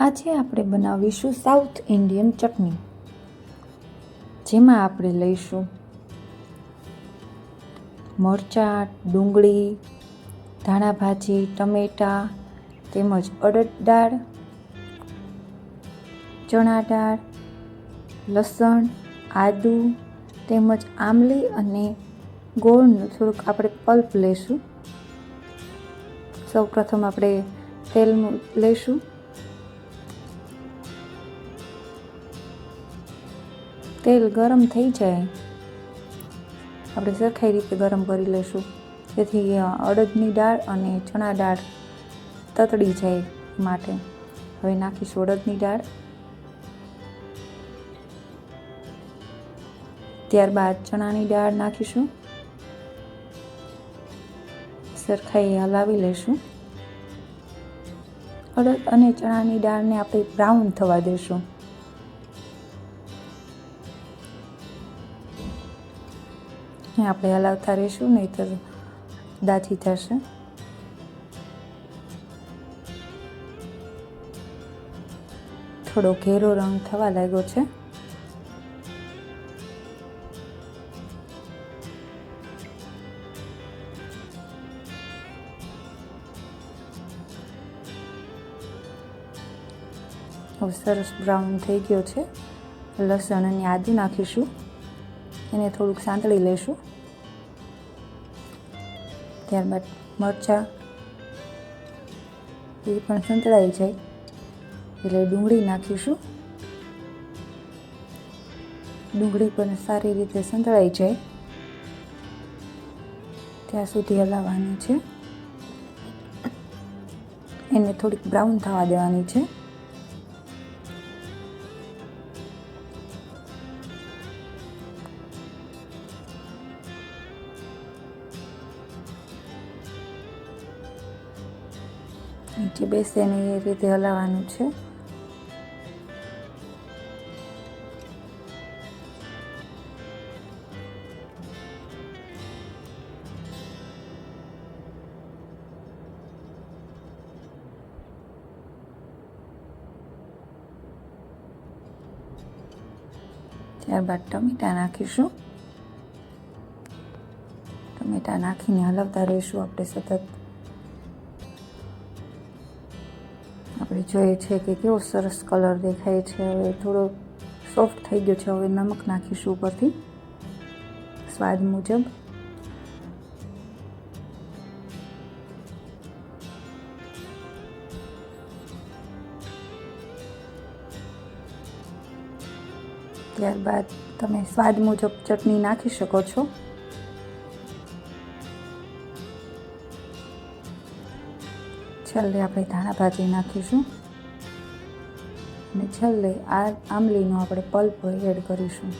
આજે આપણે બનાવીશું સાઉથ ઇન્ડિયન ચટણી, જેમાં આપણે લઈશું મરચાં, ડુંગળી, ધાણા ભાજી, ટમેટાં તેમજ અડદ દાળ, ચણા દાળ, લસણ, આદુ તેમજ આમલી અને ગોળનું થોડુંક આપણે પલ્પ લઈશું. સૌપ્રથમ આપણે તેલ લઈશું. તેલ ગરમ થઈ જાય આપણે સરખાઈ રીતે ગરમ કરી લઈશું, જેથી અડદની દાળ અને ચણા દાળ તતડી જાય માટે. હવે નાખીશું અડદની દાળ, ત્યારબાદ ચણાની દાળ નાખીશું. સરખાઈ હલાવી લઈશું. અડદ અને ચણાની દાળને આપણે બ્રાઉન થવા દઈશું. આપણે હલાવતા રહીશું, નહીંતર દાજી થશે. થોડો ઘેરો રંગ થવા લાગ્યો છે. હવે સરસ બ્રાઉન થઈ ગયો છે. લસણ અને આદુ નાખીશું, એને થોડુંક સાંતળી લઈશું. ત્યારબાદ મરચાં એ પણ સંતળાઈ જાય એટલે ડુંગળી નાખીશું. ડુંગળી પણ સારી રીતે સંતળાઈ જાય ત્યાં સુધી હલાવવાની છે. એને થોડીક બ્રાઉન થવા દેવાની છે. નીચે બેસે ને એ રીતે હલાવવાનું છે. ત્યારબાદ ટમેટાં નાખીશું. ટમેટાં નાખીને હલાવતા રહીશું આપણે સતત. આપણે જોઈએ છે કે કેવો સરસ કલર દેખાય છે. હવે થોડો સોફ્ટ થઈ ગયો છે. હવે નમક નાખીશું ઉપરથી સ્વાદ મુજબ. ત્યારબાદ તમે સ્વાદ મુજબ ચટણી નાખી શકો છો. છેલ્લે આપણે ધાણા ભાજી નાખીશું અને છેલ્લે આ આમલીનો આપણે પલ્પ એડ કરીશું.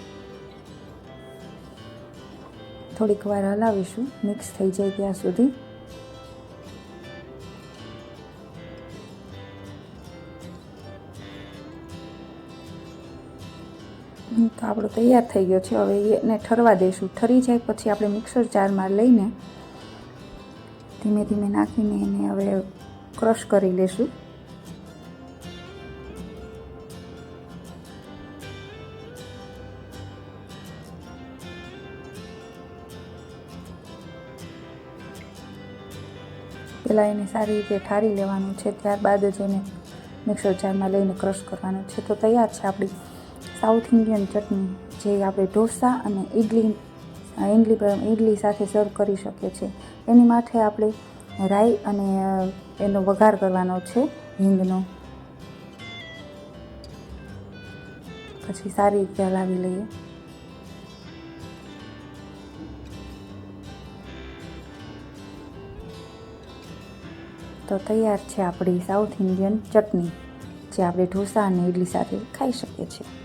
થોડીક વાર હલાવીશું મિક્સ થઈ જાય ત્યાં સુધી. તો આપણો તૈયાર થઈ ગયો છે. હવે એને ઠરવા દઈશું. ઠરી જાય પછી આપણે મિક્સર જારમાં લઈને ધીમે ધીમે નાખીને એને હવે ક્રશ કરી લેશું. પહેલાં એને સારી રીતે ઠારી લેવાનું છે, ત્યારબાદ જ એને મિક્સર જારમાં લઈને ક્રશ કરવાનું છે. તો તૈયાર છે આપણી સાઉથ ઇન્ડિયન ચટણી, જે આપણે ઢોસા અને ઇડલી સાથે સર્વ કરી શકીએ છીએ. એની માટે આપણે રાઈ અને એનો વઘાર કરવાનો છે હિંગનો. પછી સારી રીતે હલાવી લઈએ. તો તૈયાર છે આપણી સાઉથ ઇન્ડિયન ચટણી, જે આપણે ઢોસા અને ઇડલી સાથે ખાઈ શકીએ છીએ.